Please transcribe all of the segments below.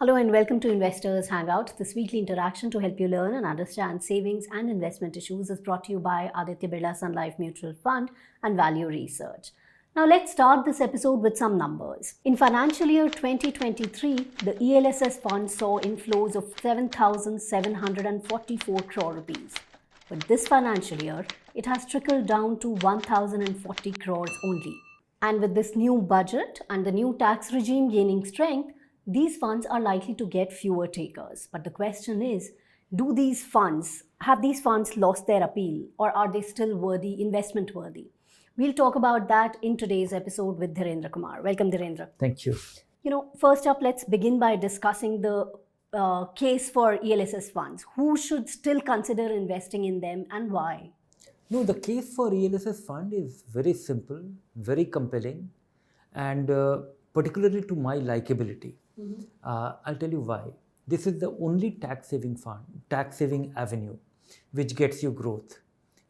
Hello and welcome to Investors Hangout. This weekly interaction to help you learn and understand savings and investment issues is brought to you by Aditya Birla Sun Life Mutual Fund and Value Research. Now let's start this episode with some numbers. In financial year 2023, the ELSS fund saw inflows of 7,744 crore rupees. But this financial year, it has trickled down to 1,040 crores only. And with this new budget and the new tax regime gaining strength, these funds are likely to get fewer takers. But the question is, have these funds lost their appeal, or are they still investment worthy? We'll talk about that in today's episode with Dhirendra Kumar. Welcome, Dhirendra. Thank you. First up, let's begin by discussing the case for ELSS funds. Who should still consider investing in them and why? No, the case for ELSS fund is very simple, very compelling, and particularly to my likability. I'll tell you why. This is the only tax-saving fund, tax-saving avenue, which gets you growth.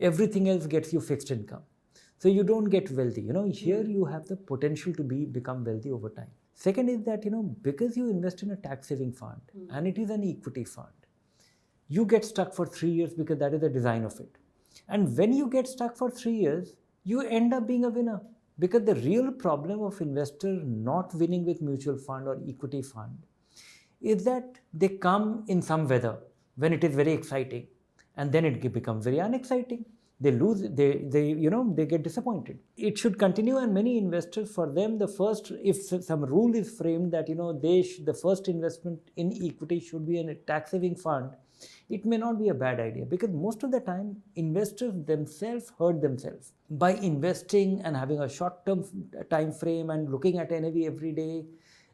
Everything else gets you fixed income. So you don't get wealthy. Here you have the potential to become wealthy over time. Second is that, because you invest in a tax-saving fund and it is an equity fund, you get stuck for 3 years because that is the design of it. And when you get stuck for 3 years, you end up being a winner. Because the real problem of investor not winning with mutual fund or equity fund is that they come in some weather when it is very exciting, and then it becomes very unexciting. They lose, they get disappointed. It should continue, and many investors, for them, if some rule is framed that the first investment in equity should be in a tax-saving fund, it may not be a bad idea, because most of the time investors themselves hurt themselves by investing and having a short-term time frame and looking at NAV every day,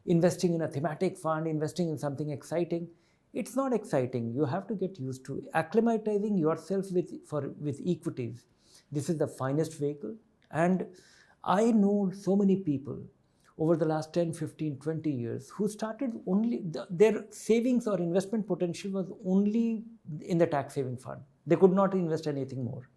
investing in a thematic fund, investing in something exciting. It's not exciting. You have to get used to acclimatizing yourself with equities. This is the finest vehicle, and I know so many people over the last 10, 15, 20 years who started their savings or investment potential was only in the tax saving fund. They could not invest anything more.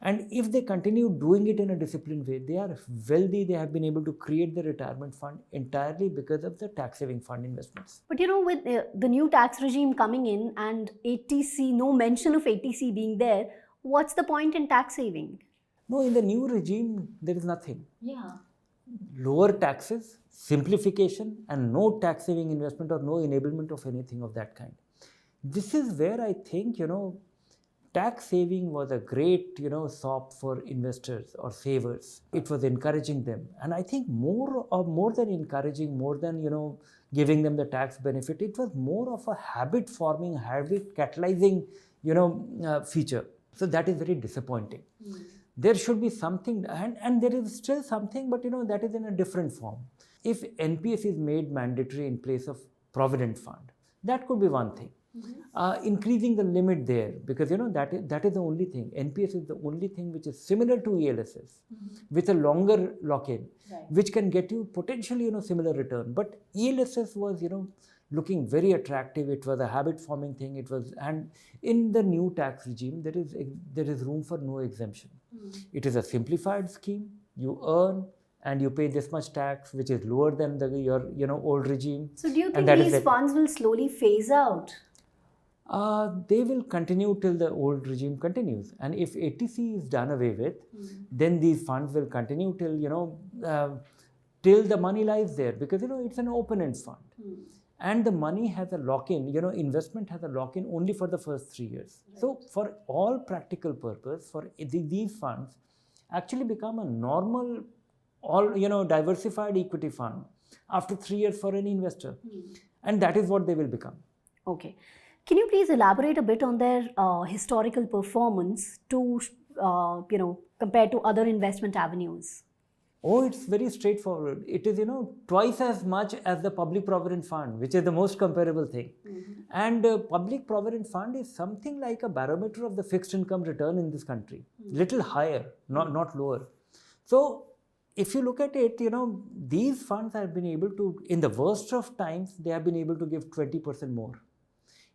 And if they continue doing it in a disciplined way, they are wealthy. They have been able to create the retirement fund entirely because of the tax saving fund investments. But with the new tax regime coming in and ATC, no mention of ATC being there, what's the point in tax saving? No, in the new regime, there is nothing. Yeah. Lower taxes, simplification, and no tax saving investment or no enablement of anything of that kind. This is where I think, tax saving was a great, sop for investors or savers. It was encouraging them. And I think more than encouraging, more than, giving them the tax benefit, it was more of a habit forming, habit catalyzing, feature. So that is very disappointing. There should be something, and there is still something, but that is in a different form. If NPS is made mandatory in place of Provident Fund, that could be one thing. Increasing the limit there, because that is the only thing. NPS is the only thing which is similar to ELSS with a longer lock-in, which can get you potentially similar return. But ELSS was looking very attractive. It was a habit-forming thing. And in the new tax regime, there is room for no exemption. It is a simplified scheme. You earn and you pay this much tax, which is lower than your old regime. So do you think these funds will slowly phase out? They will continue till the old regime continues. And if ATC is done away with, then these funds will continue till till the money lies there, because it's an open-end fund. And the money has a lock-in, investment has a lock-in only for the first 3 years. Right. So for all practical purpose, these funds actually become a normal, diversified equity fund after 3 years for any investor. And that is what they will become. Okay. Can you please elaborate a bit on their historical performance compared to other investment avenues? Oh, it's very straightforward. It is, twice as much as the Public Provident Fund, which is the most comparable thing. And Public Provident Fund is something like a barometer of the fixed income return in this country. Little higher, not lower. So if you look at it, these funds have been able to, in the worst of times, they have been able to give 20% more.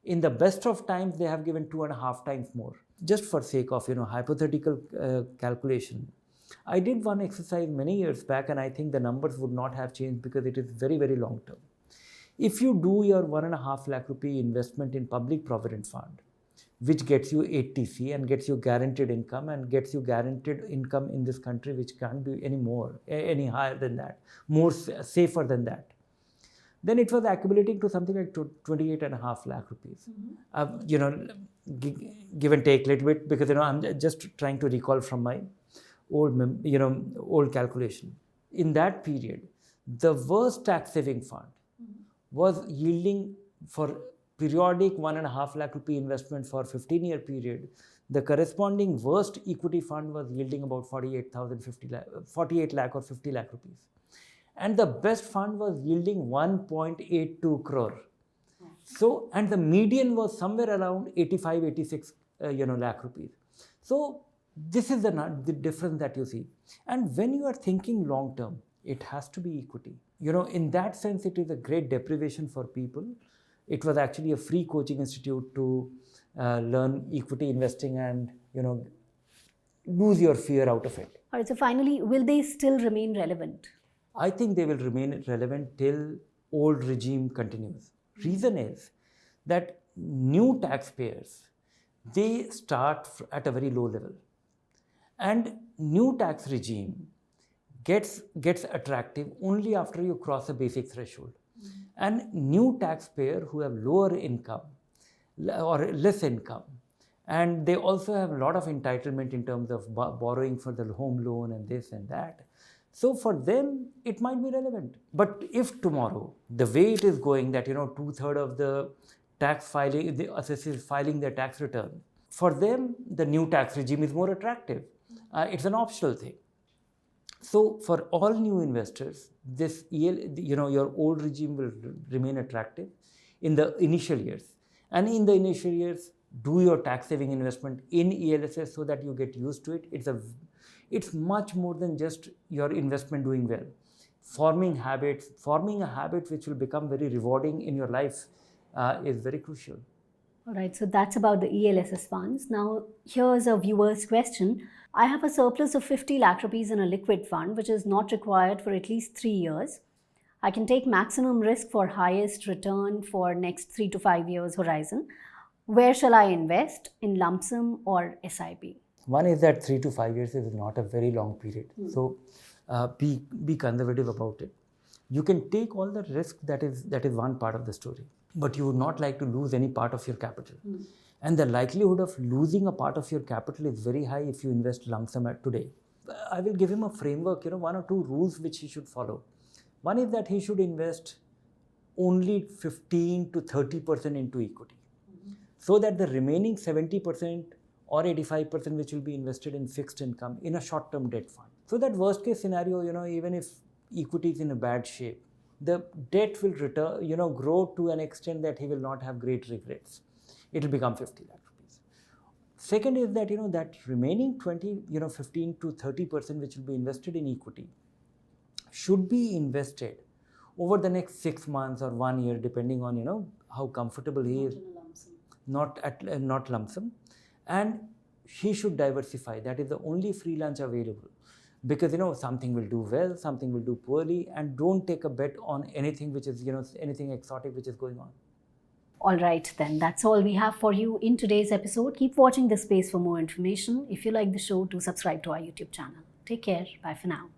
In the best of times, they have given 2.5 times more. Just for sake of, hypothetical calculation. I did one exercise many years back, and I think the numbers would not have changed because it is very, very long term. If you do your 1.5 lakh rupee investment in public provident fund, which gets you 8TC and gets you guaranteed income and gets you guaranteed income in this country, which can't be any more, any higher than that, more safer than that, then it was accumulating to something like 28.5 lakh rupees. Give and take a little bit, because I'm just trying to recall from my old calculation. In that period, the worst tax saving fund was yielding for periodic 1.5 lakh rupee investment for 15-year period. The corresponding worst equity fund was yielding about 48 lakh or 50 lakh rupees. And the best fund was yielding 1.82 crore. So, and the median was somewhere around 85, 86 lakh rupees. So this is the difference that you see. And when you are thinking long term, it has to be equity. In that sense, it is a great deprivation for people. It was actually a free coaching institute to learn equity investing and, lose your fear out of it. All right, so finally, will they still remain relevant? I think they will remain relevant till old regime continues. Reason is that new taxpayers, they start at a very low level. And new tax regime gets attractive only after you cross a basic threshold. And new taxpayer who have lower income or less income, and they also have a lot of entitlement in terms of borrowing for the home loan and this and that. So for them, it might be relevant. But if tomorrow, the way it is going, that 2/3 of the tax filing, the assessors filing their tax return, for them, the new tax regime is more attractive. It's an optional thing. So for all new investors, this your old regime will remain attractive in the initial years. And in the initial years, do your tax saving investment in ELSS so that you get used to it. It's much more than just your investment doing well. Forming a habit which will become very rewarding in your life is very crucial. All right, so that's about the ELSS funds. Now, here's a viewer's question. I have a surplus of 50 lakh rupees in a liquid fund, which is not required for at least 3 years. I can take maximum risk for highest return for next 3 to 5 years horizon. Where shall I invest, in lump sum or SIP? One is that 3 to 5 years is not a very long period. So be conservative about it. You can take all the risk, that is one part of the story. But you would not like to lose any part of your capital. And the likelihood of losing a part of your capital is very high if you invest lump sum today. I will give him a framework, 1 or 2 rules which he should follow. One is that he should invest only 15 to 30% into equity. So that the remaining 70% or 85% which will be invested in fixed income in a short-term debt fund. So that worst case scenario, even if equity is in a bad shape, the debt will return, grow to an extent that he will not have great regrets. It will become 50 lakh rupees. Second is that, that remaining 15 to 30% which will be invested in equity should be invested over the next 6 months or 1 year, depending on, how comfortable he is. Not lump sum. And he should diversify. That is the only free lunch available. Because, something will do well, something will do poorly, and don't take a bet on anything which is, anything exotic which is going on. All right, then that's all we have for you in today's episode. Keep watching this space for more information. If you like the show, do subscribe to our YouTube channel. Take care. Bye for now.